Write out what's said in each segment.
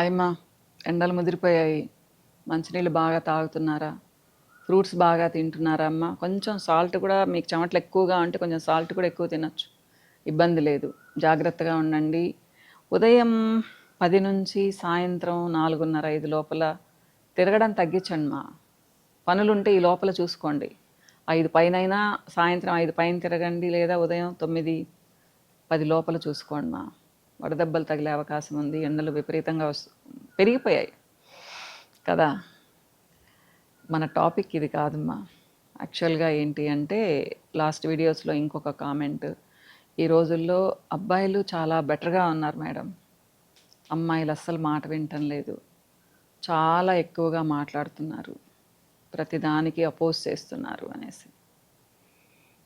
హాయమ్మా. ఎండలు ముదిరిపోయాయి. మంచినీళ్ళు బాగా తాగుతున్నారా? ఫ్రూట్స్ బాగా తింటున్నారా అమ్మా? కొంచెం సాల్ట్ కూడా మీకు చెమటలు ఎక్కువగా ఉంటే కొంచెం సాల్ట్ కూడా ఎక్కువ తినొచ్చు. ఇబ్బంది లేదు. జాగ్రత్తగా ఉండండి. ఉదయం 10 నుంచి సాయంత్రం 4:30, 5 లోపల తిరగడం తగ్గించండి మా. పనులుంటే ఈ లోపల చూసుకోండి. 5 పైనైనా సాయంత్రం 5 పైన తిరగండి, లేదా ఉదయం 9, 10 లోపల చూసుకోండి మా. వడదెబ్బలు తగిలే అవకాశం ఉంది. ఎండలు విపరీతంగా పెరిగిపోయాయి కదా. మన టాపిక్ ఇది కాదమ్మా. యాక్చువల్గా ఏంటి అంటే లాస్ట్ వీడియోస్లో ఇంకొక కామెంట్, ఈ రోజుల్లో అబ్బాయిలు చాలా బెటర్గా ఉన్నారు మేడం, అమ్మాయిలు అస్సలు మాట వినటం లేదు, చాలా ఎక్కువగా మాట్లాడుతున్నారు, ప్రతిదానికి అపోజ్ చేస్తున్నారు అనేసి.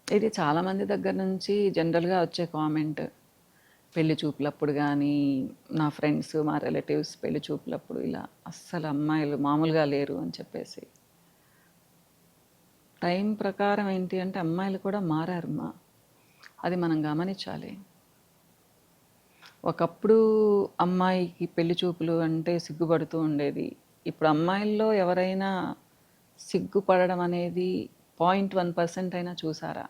ఇది చాలామంది దగ్గర నుంచి జనరల్గా వచ్చే కామెంట్. పెళ్లి చూపులప్పుడు కానీ, నా ఫ్రెండ్స్, మా రిలేటివ్స్ పెళ్లి చూపులప్పుడు ఇలా అస్సలు అమ్మాయిలు మామూలుగా లేరు అని చెప్పేసి. టైం ప్రకారం ఏంటి అంటే అమ్మాయిలు కూడా మారారమ్మా. అది మనం గమనించాలి. ఒకప్పుడు అమ్మాయికి పెళ్లి చూపులు అంటే సిగ్గుపడుతూ ఉండేది. ఇప్పుడు అమ్మాయిల్లో ఎవరైనా సిగ్గుపడడం అనేది 0.1% అయినా చూసారా?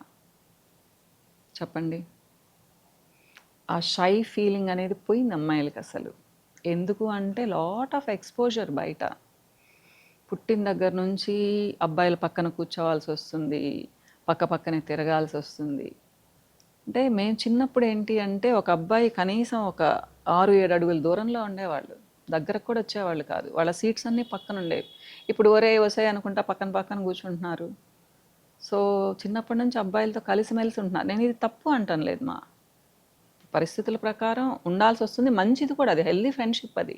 చెప్పండి. ఆ షై ఫీలింగ్ అనేది పోయింది అమ్మాయిలకి అసలు. ఎందుకు అంటే లాట్ ఆఫ్ ఎక్స్పోజర్ బయట. పుట్టిన దగ్గర నుంచి అబ్బాయిల పక్కన కూర్చోవాల్సి వస్తుంది, పక్క పక్కనే తిరగాల్సి వస్తుంది. అంటే మేము చిన్నప్పుడు ఏంటి అంటే ఒక అబ్బాయి కనీసం ఒక 6-7 అడుగుల దూరంలో ఉండేవాళ్ళు, దగ్గరకు కూడా వచ్చేవాళ్ళు కాదు. వాళ్ళ సీట్స్ అన్నీ పక్కన ఉండేవి. ఇప్పుడు ఒరే వసాయి అనుకుంటా పక్కన పక్కన కూర్చుంటున్నారు. సో చిన్నప్పటి నుంచి అబ్బాయిలతో కలిసిమెలిసి ఉంటున్నారు. నేను ఇది తప్పు అంటాను లేదు మా. పరిస్థితుల ప్రకారం ఉండాల్సి వస్తుంది, మంచిది కూడా, అది హెల్దీ ఫ్రెండ్షిప్ అది.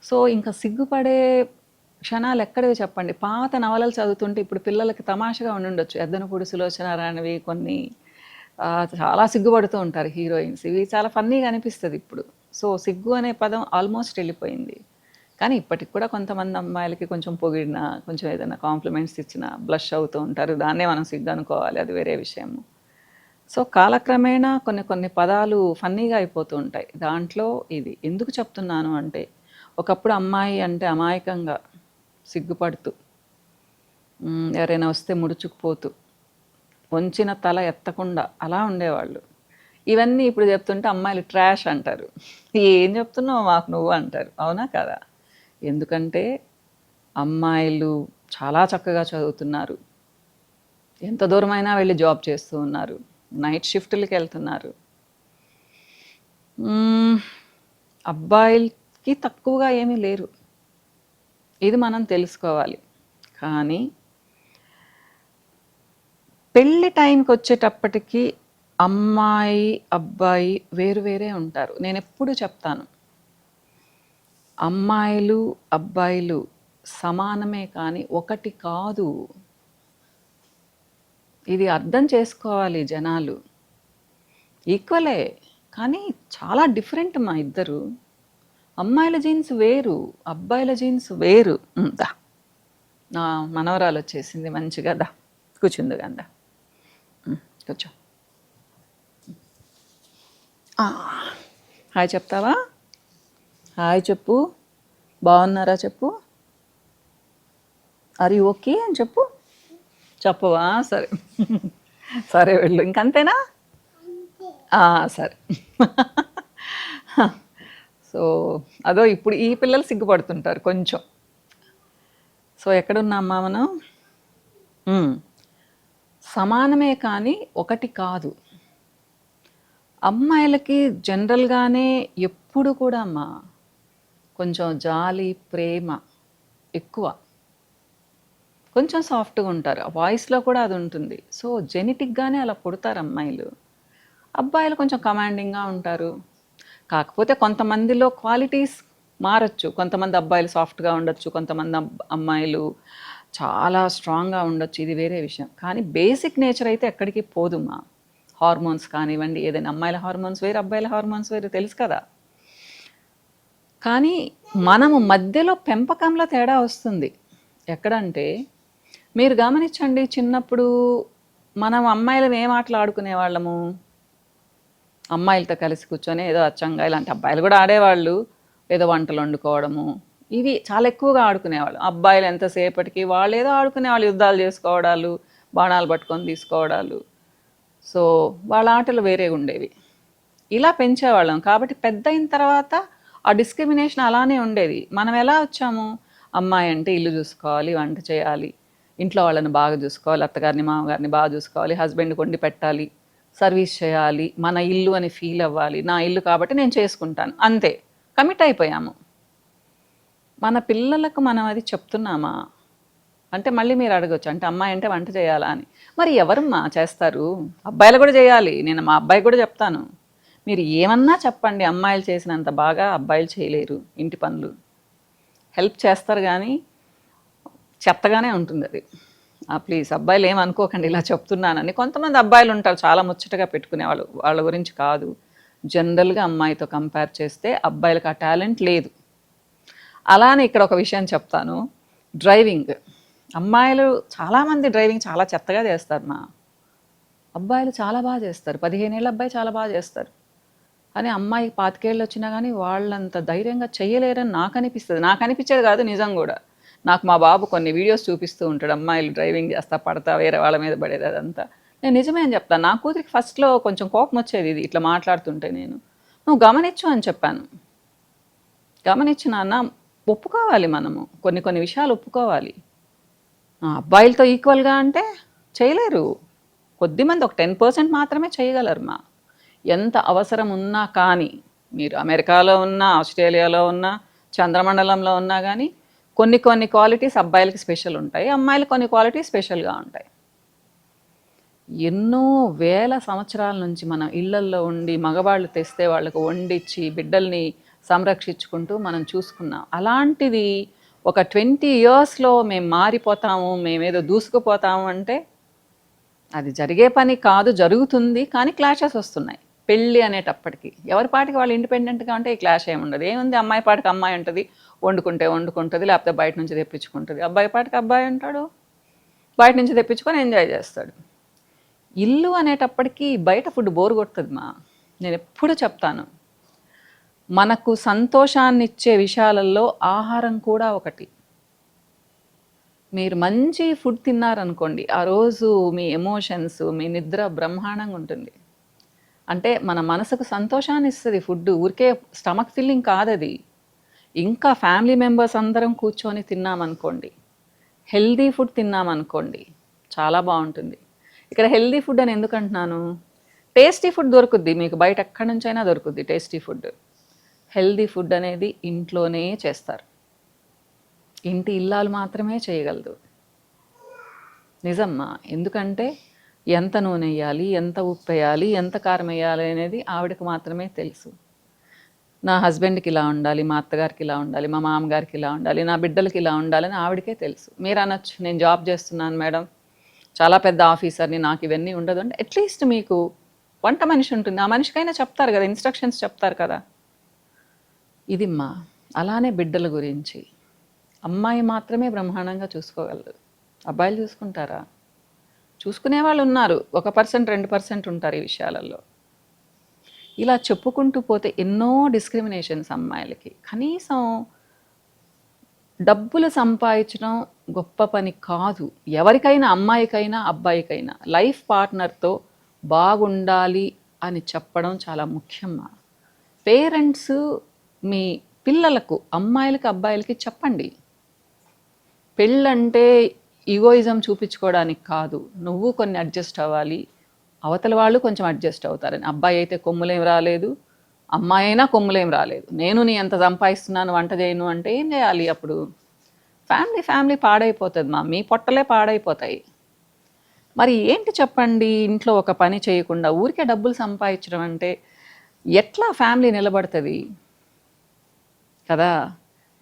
సో ఇంకా సిగ్గుపడే క్షణాలు ఎక్కడవి చెప్పండి. పాత నవలలు చదువుతుంటే ఇప్పుడు పిల్లలకి తమాషగా ఉండుండొచ్చు. ఎద్దనపూడి సులోచన రానివి కొన్ని చాలా సిగ్గుపడుతూ ఉంటారు హీరోయిన్స్. ఇవి చాలా ఫన్నీగా అనిపిస్తుంది ఇప్పుడు. సో సిగ్గు అనే పదం ఆల్మోస్ట్ వెళ్ళిపోయింది. కానీ ఇప్పటికి కూడా కొంతమంది అమ్మాయిలకి కొంచెం పొగిడినా, కొంచెం ఏదైనా కాంప్లిమెంట్స్ ఇచ్చినా బ్లష్ అవుతూ ఉంటారు. దాన్నే మనం సిగ్గు అనుకోవాలి, అది వేరే విషయము. సో కాలక్రమేణా కొన్ని కొన్ని పదాలు ఫన్నీగా అయిపోతూ ఉంటాయి. దాంట్లో ఇది ఎందుకు చెప్తున్నాను అంటే, ఒకప్పుడు అమ్మాయి అంటే అమాయకంగా సిగ్గుపడుతూ, ఎవరైనా వస్తే ముడుచుకుపోతూ, వంచిన తల ఎత్తకుండా అలా ఉండేవాళ్ళు. ఇవన్నీ ఇప్పుడు చెప్తుంటే అమ్మాయిలు ట్రాష్ అంటారు. ఏం చెప్తున్నావు మాకు నువ్వు అంటారు. అవునా కదా? ఎందుకంటే అమ్మాయిలు చాలా చక్కగా చదువుతున్నారు, ఎంత దూరమైనా వెళ్ళి జాబ్ చేస్తూ ఉన్నారు, నైట్ షిఫ్ట్లకి వెళ్తున్నారు. అబ్బాయిలకి తక్కువగా ఏమీ లేరు, ఇది మనం తెలుసుకోవాలి. కానీ పెళ్ళి టైంకి వచ్చేటప్పటికి అమ్మాయి అబ్బాయి వేరు వేరే ఉంటారు. నేను ఎప్పుడు చెప్తాను, అమ్మాయిలు అబ్బాయిలు సమానమే కానీ ఒకటి కాదు. ఇది అర్థం చేసుకోవాలి జనాలు. ఈక్వలే కానీ చాలా డిఫరెంట్ మా ఇద్దరు. అమ్మాయిల జీన్స్ వేరు, అబ్బాయిల జీన్స్ వేరు. దా, నా మనవరాలు వచ్చేసింది మంచిగా. దా కూర్చుంది కదా, కూర్చో. హాయ్ చెప్తావా? హాయ్ చెప్పు. బాగున్నారా చెప్పు. ఆర్ యు ఓకే అని చెప్పు. చెప్పవా? సరే సరే వెళ్ళు, ఇంకంతేనా? సరే. సో అదో ఇప్పుడు ఈ పిల్లలు సిగ్గుపడుతుంటారు కొంచెం. సో ఎక్కడున్నామ్మా మనం? సమానమే కానీ ఒకటి కాదు. అమ్మాయిలకి జనరల్గానే ఎప్పుడు కూడా అమ్మా కొంచెం జాలి ప్రేమ ఎక్కువ, కొంచెం సాఫ్ట్గా ఉంటారు, వాయిస్లో కూడా అది ఉంటుంది. సో జెనెటిక్గానే అలా పుడతారు అమ్మాయిలు. అబ్బాయిలు కొంచెం కమాండింగ్గా ఉంటారు. కాకపోతే కొంతమందిలో క్వాలిటీస్ మారచ్చు. కొంతమంది అబ్బాయిలు సాఫ్ట్గా ఉండొచ్చు, కొంతమంది అమ్మాయిలు చాలా స్ట్రాంగ్గా ఉండొచ్చు, ఇది వేరే విషయం. కానీ బేసిక్ నేచర్ అయితే ఎక్కడికి పోదుమా. హార్మోన్స్ కానివ్వండి, ఏదైనా అమ్మాయిల హార్మోన్స్ వేరు, అబ్బాయిల హార్మోన్స్ వేరు, తెలుసు కదా. కానీ మనము మధ్యలో పెంపకంలో తేడా వస్తుంది. ఎక్కడంటే మీరు గమనించండి, చిన్నప్పుడు మనం అమ్మాయిలను ఏం ఆటలు ఆడుకునే వాళ్ళము? అమ్మాయిలతో కలిసి కూర్చొని ఏదో అచ్చంగా ఇలాంటి, అబ్బాయిలు కూడా ఆడేవాళ్ళు, లేదా వంటలు వండుకోవడము, ఇవి చాలా ఎక్కువగా ఆడుకునేవాళ్ళు. అబ్బాయిలు ఎంతసేపటికి వాళ్ళేదో ఆడుకునేవాళ్ళు, యుద్ధాలు చేసుకోవడాలు, బాణాలు పట్టుకొని తీసుకోవడాలు. సో వాళ్ళ ఆటలు వేరేగా ఉండేవి. ఇలా పెంచేవాళ్ళం కాబట్టి పెద్ద అయిన తర్వాత ఆ డిస్క్రిమినేషన్ అలానే ఉండేది. మనం ఎలా వచ్చాము, అమ్మాయి అంటే ఇల్లు చూసుకోవాలి, వంట చేయాలి, ఇంట్లో వాళ్ళని బాగా చూసుకోవాలి, అత్తగారిని మామగారిని బాగా చూసుకోవాలి, హస్బెండ్కి వండి పెట్టాలి, సర్వీస్ చేయాలి, మన ఇల్లు అని ఫీల్ అవ్వాలి, నా ఇల్లు కాబట్టి నేను చేసుకుంటాను, అంతే. కమిట్ అయిపోయాము. మన పిల్లలకు మనం అది చెప్తున్నామా అంటే మళ్ళీ మీరు అడగొచ్చు, అంటే అమ్మాయి అంటే వంట చేయాలా అని. మరి ఎవరమ్మా చేస్తారు? అబ్బాయిలు కూడా చేయాలి. నేను మా అబ్బాయి కూడా చెప్తాను, మీరు ఏమన్నా చెప్పండి, అమ్మాయిలు చేసినంత బాగా అబ్బాయిలు చేయలేరు ఇంటి పనులు. హెల్ప్ చేస్తారు కానీ చెత్తగానే ఉంటుంది అది. ప్లీజ్ అబ్బాయిలు ఏమనుకోకండి ఇలా చెప్తున్నానని. కొంతమంది అబ్బాయిలు ఉంటారు చాలా ముచ్చటగా పెట్టుకునేవాళ్ళు, వాళ్ళ గురించి కాదు. జనరల్గా అమ్మాయితో కంపేర్ చేస్తే అబ్బాయిలకు ఆ టాలెంట్ లేదు. అలానే ఇక్కడ ఒక విషయం చెప్తాను, డ్రైవింగ్. అమ్మాయిలు చాలామంది డ్రైవింగ్ చాలా చెత్తగా చేస్తారు మా, అబ్బాయిలు చాలా బాగా చేస్తారు. 15 ఏళ్ళ అబ్బాయి చాలా బాగా చేస్తారు. కానీ అమ్మాయికి 25 ఏళ్ళు వచ్చినా కానీ వాళ్ళంత ధైర్యంగా చేయలేరని నాకు అనిపిస్తుంది. నాకు అనిపించేది కాదు, నిజం కూడా. నాకు మా బాబు కొన్ని వీడియోస్ చూపిస్తూ ఉంటాడు, అమ్మాయిలు డ్రైవింగ్ చేస్తా పడతా వేరే వాళ్ళ మీద పడేది అదంతా. నేను నిజమే అని చెప్తాను. నా కూతురికి ఫస్ట్లో కొంచెం కోపం వచ్చేది ఇది ఇట్లా మాట్లాడుతుంటే. నేను నువ్వు గమనించు అని చెప్పాను. గమనించు నాన్న, ఒప్పుకోవాలి మనము, కొన్ని కొన్ని విషయాలు ఒప్పుకోవాలి. అబ్బాయిలతో ఈక్వల్గా అంటే చేయలేరు. కొద్దిమంది ఒక 10% మాత్రమే చేయగలరు మా. ఎంత అవసరం ఉన్నా కానీ, మీరు అమెరికాలో ఉన్నా, ఆస్ట్రేలియాలో ఉన్నా, చంద్రమండలంలో ఉన్నా కానీ కొన్ని కొన్ని క్వాలిటీస్ అబ్బాయిలకి స్పెషల్ ఉంటాయి, అమ్మాయిలు కొన్ని క్వాలిటీస్ స్పెషల్గా ఉంటాయి. ఎన్నో వేల సంవత్సరాల నుంచి మనం ఇళ్లల్లో ఉండి మగవాళ్ళు తెస్తే వాళ్ళకు వండిచ్చి బిడ్డల్ని సంరక్షించుకుంటూ మనం చూసుకున్నాం. అలాంటిది ఒక 20 ఇయర్స్లో మేము మారిపోతాము, మేమేదో దూసుకుపోతాము అంటే అది జరిగే పని కాదు. జరుగుతుంది కానీ క్లాషెస్ వస్తున్నాయి. పెళ్ళి అనేటప్పటికి ఎవరి పాటికి వాళ్ళు ఇండిపెండెంట్గా ఉంటే ఈ క్లాష్ ఏమి ఉండదు. ఏముంది, అమ్మాయి పాటికి అమ్మాయి ఉంటుంది, వండుకుంటే వండుకుంటుంది, లేకపోతే బయట నుంచి తెప్పించుకుంటుంది. అబ్బాయి పాటికి అబ్బాయి ఉంటాడు, బయట నుంచి తెప్పించుకొని ఎంజాయ్ చేస్తాడు. ఇల్లు అనేటప్పటికీ బయట ఫుడ్ బోర్ కొడుతుంది మా. నేను ఎప్పుడు చెప్తాను, మనకు సంతోషాన్ని ఇచ్చే విషయాలలో ఆహారం కూడా ఒకటి. మీరు మంచి ఫుడ్ తిన్నారనుకోండి, ఆ రోజు మీ ఎమోషన్స్, మీ నిద్ర బ్రహ్మాండంగా ఉంటుంది. అంటే మన మనసుకు సంతోషాన్ని ఇస్తుంది ఫుడ్, ఊరికే స్టమక్ ఫిల్లింగ్ కాదది. ఇంకా ఫ్యామిలీ మెంబర్స్ అందరం కూర్చొని తిన్నామనుకోండి, హెల్దీ ఫుడ్ తిన్నామనుకోండి, చాలా బాగుంటుంది. ఇక్కడ హెల్దీ ఫుడ్ అని ఎందుకు అంటున్నాను, టేస్టీ ఫుడ్ దొరుకుద్ది మీకు, బయట ఎక్కడి నుంచైనా దొరుకుద్ది టేస్టీ ఫుడ్. హెల్దీ ఫుడ్ అనేది ఇంట్లోనే చేస్తారు, ఇంటి ఇల్లాలు మాత్రమే చేయగలదు. నిజమ్మా. ఎందుకంటే ఎంత నూనె వేయాలి, ఎంత ఉప్పు వేయాలి, ఎంత కారం వేయాలి అనేది ఆవిడకి మాత్రమే తెలుసు. నా హస్బెండ్కి ఇలా ఉండాలి, మా అత్తగారికి ఇలా ఉండాలి, మా మామగారికి ఇలా ఉండాలి, నా బిడ్డలకి ఇలా ఉండాలని ఆవిడకే తెలుసు. మీరు అనొచ్చు, నేను జాబ్ చేస్తున్నాను మేడం, చాలా పెద్ద ఆఫీసర్ని, నాకు ఇవన్నీ ఉండదు అంటే అట్లీస్ట్ మీకు వంట మనిషి ఉంటుంది, ఆ మనిషికైనా చెప్తారు కదా, ఇన్స్ట్రక్షన్స్ చెప్తారు కదా. ఇది మా. అలానే బిడ్డల గురించి అమ్మాయి మాత్రమే బ్రహ్మాండంగా చూసుకోగలరు. అబ్బాయిలు చూసుకుంటారా? చూసుకునే వాళ్ళు ఉన్నారు, 1% 2% ఉంటారు ఈ విషయాలలో. ఇలా చెప్పుకుంటూ పోతే ఎన్నో డిస్క్రిమినేషన్స్ అమ్మాయిలకి. కనీసం డబ్బులు సంపాదించడం గొప్ప పని కాదు, ఎవరికైనా, అమ్మాయికైనా అబ్బాయికైనా లైఫ్ పార్ట్నర్తో బాగుండాలి అని చెప్పడం చాలా ముఖ్యమ్మా. పేరెంట్స్ మీ పిల్లలకు, అమ్మాయిలకి అబ్బాయిలకి చెప్పండి, పెళ్ళంటే ఈగోయిజం చూపించుకోవడానికి కాదు, నువ్వు కొన్ని అడ్జస్ట్ అవ్వాలి, అవతల వాళ్ళు కొంచెం అడ్జస్ట్ అవుతారని. అబ్బాయి అయితే కొమ్ములేం రాలేదు, అమ్మాయి అయినా కొమ్ములేం రాలేదు. నేను నీ ఎంత సంపాదిస్తున్నాను, వంట చేయను అంటే ఏం చేయాలి అప్పుడు? ఫ్యామిలీ పాడైపోతుంది మా, మీ పొట్టలే పాడైపోతాయి. మరి ఏంటి చెప్పండి, ఇంట్లో ఒక పని చేయకుండా ఊరికే డబ్బులు సంపాదించడం అంటే ఎట్లా ఫ్యామిలీ నిలబడుతుంది కదా.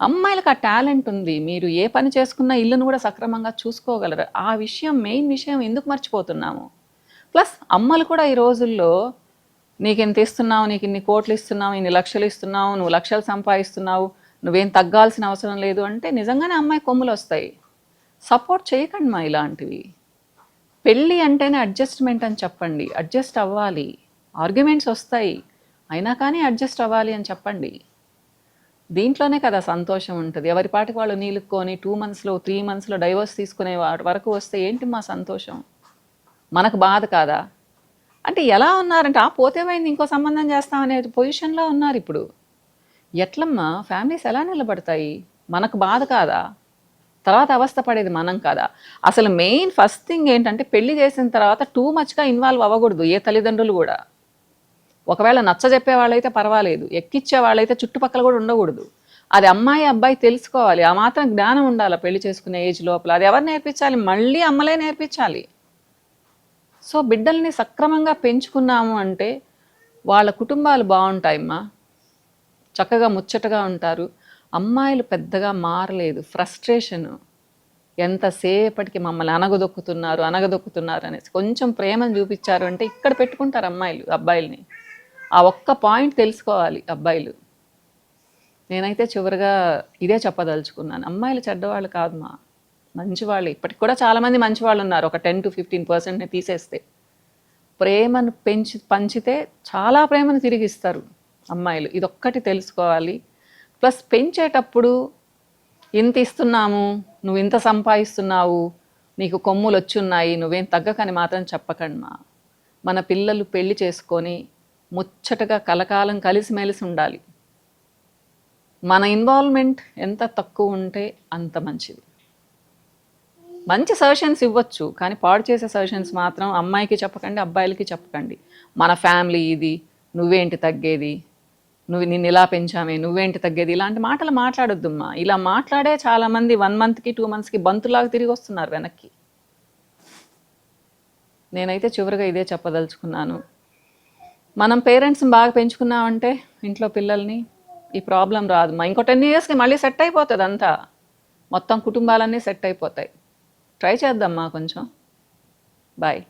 అమ్మాయిలకు ఆ టాలెంట్ ఉంది, మీరు ఏ పని చేసుకున్నా ఇల్లును కూడా సక్రమంగా చూసుకోగలరు. ఆ విషయం, మెయిన్ విషయం ఎందుకు మర్చిపోతున్నాము? ప్లస్ అమ్మలు కూడా ఈ రోజుల్లో నీకు ఇంత ఇస్తున్నావు, నీకు ఇన్ని కోట్లు ఇస్తున్నావు, ఇన్ని లక్షలు ఇస్తున్నావు, నువ్వు లక్షలు సంపాదిస్తున్నావు, నువ్వేం తగ్గాల్సిన అవసరం లేదు అంటే నిజంగానే అమ్మాయి కొమ్ములు వస్తాయి. సపోర్ట్ చేయకండి మా ఇలాంటివి. పెళ్ళి అంటేనే అడ్జస్ట్మెంట్ అని చెప్పండి, అడ్జస్ట్ అవ్వాలి. ఆర్గ్యుమెంట్స్ వస్తాయి అయినా కానీ అడ్జస్ట్ అవ్వాలి అని చెప్పండి. దీంట్లోనే కదా సంతోషం ఉంటుంది. ఎవరి పాటికి వాళ్ళు నీలుక్కొని 2 మంత్స్‌లో 3 మంత్స్‌లో డైవోర్స్ తీసుకునే వాటి వరకు వస్తే ఏంటి మా సంతోషం? మనకు బాధ కాదా? అంటే ఎలా ఉన్నారంటే, పోతేమైంది ఇంకో సంబంధం చేస్తామనే పొజిషన్‌లో ఉన్నారిప్పుడు. ఎట్లమ్మా ఫ్యామిలీస్ ఎలా నిలబడతాయి? మనకు బాధ కాదా? తర్వాత అవస్థ పడేది మనం కాదా? అసలు మెయిన్ ఫస్ట్ థింగ్ ఏంటంటే పెళ్లి చేసిన తర్వాత టూ మచ్‌గా ఇన్వాల్వ్ అవ్వకూడదు ఏ తల్లిదండ్రులు గూడా. ఒకవేళ నచ్చజెప్పే వాళ్ళైతే పర్వాలేదు. ఎక్కిచ్చే వాళ్ళైతే చుట్టుపక్కల కూడా ఉండకూడదు. అది అమ్మాయి, అబ్బాయి తెలుసుకోవాలి. ఆ మాత్రం జ్ఞానం ఉండాల పెళ్లి చేసుకునే ఏజ్ లోపల. అది ఎవరు నేర్పించాలి? మళ్ళీ అమ్మలే నేర్పించాలి. సో బిడ్డల్ని సక్రమంగా పెంచుకున్నాము అంటే వాళ్ళ కుటుంబాలు బాగుంటాయమ్మా. చక్కగా ముచ్చటగా ఉంటారు. అమ్మాయిలు పెద్దగా మారలేదు. ఫ్రస్ట్రేషను. ఎంతసేపటికి మమ్మల్ని అనగదొక్కుతున్నారు అనేసి కొంచెం ప్రేమను చూపించారు అంటే ఇక్కడ పెట్టుకుంటారు అమ్మాయిలు అబ్బాయిల్ని. ఆ ఒక్క పాయింట్ తెలుసుకోవాలి అబ్బాయిలు. నేనైతే చివరిగా ఇదే చెప్పదలుచుకున్నాను. అమ్మాయిలు చెడ్డవాళ్ళు కాదు మా, మంచివాళ్ళు. ఇప్పటికి కూడా చాలామంది మంచివాళ్ళు ఉన్నారు. ఒక 10-15% తీసేస్తే ప్రేమను పంచితే చాలా ప్రేమను తిరిగిస్తారు అమ్మాయిలు. ఇదొక్కటి తెలుసుకోవాలి. ప్లస్ పెంచేటప్పుడు ఇంత ఇస్తున్నాము, నువ్వు ఇంత సంపాదిస్తున్నావు, నీకు కొమ్ములు వచ్చున్నాయి, నువ్వేం తగ్గకని మాత్రం చెప్పకండి మా. మన పిల్లలు పెళ్లి చేసుకొని ముచ్చటగా కలకాలం కలిసిమెలిసి ఉండాలి. మన ఇన్వాల్వ్మెంట్ ఎంత తక్కువ ఉంటే అంత మంచిది. మంచి సజెషన్స్ ఇవ్వచ్చు, కానీ పాడు చేసే సజెషన్స్ మాత్రం అమ్మాయికి చెప్పకండి, అబ్బాయిలకి చెప్పకండి. మన ఫ్యామిలీ ఇది, నువ్వేంటి తగ్గేది, నిన్ను ఇలా పెంచామే, నువ్వేంటి తగ్గేది, ఇలాంటి మాటలు మాట్లాడొద్దమ్మా. ఇలా మాట్లాడే చాలామంది 1 మంత్కి 2 మంత్స్కి బంతులాగా తిరిగి వస్తున్నారు వెనక్కి. నేనైతే చివరిగా ఇదే చెప్పదలుచుకున్నాను. మనం పేరెంట్స్ని బాగా పెంచుకున్నామంటే ఇంట్లో పిల్లల్ని ఈ ప్రాబ్లం రాదు మా. ఇంకో 10 ఇయర్స్కి మళ్ళీ సెట్ అయిపోతుంది అంతా. మొత్తం కుటుంబాలన్నీ సెట్ అయిపోతాయి. ట్రై చేద్దామ్మా కొంచెం. బాయ్.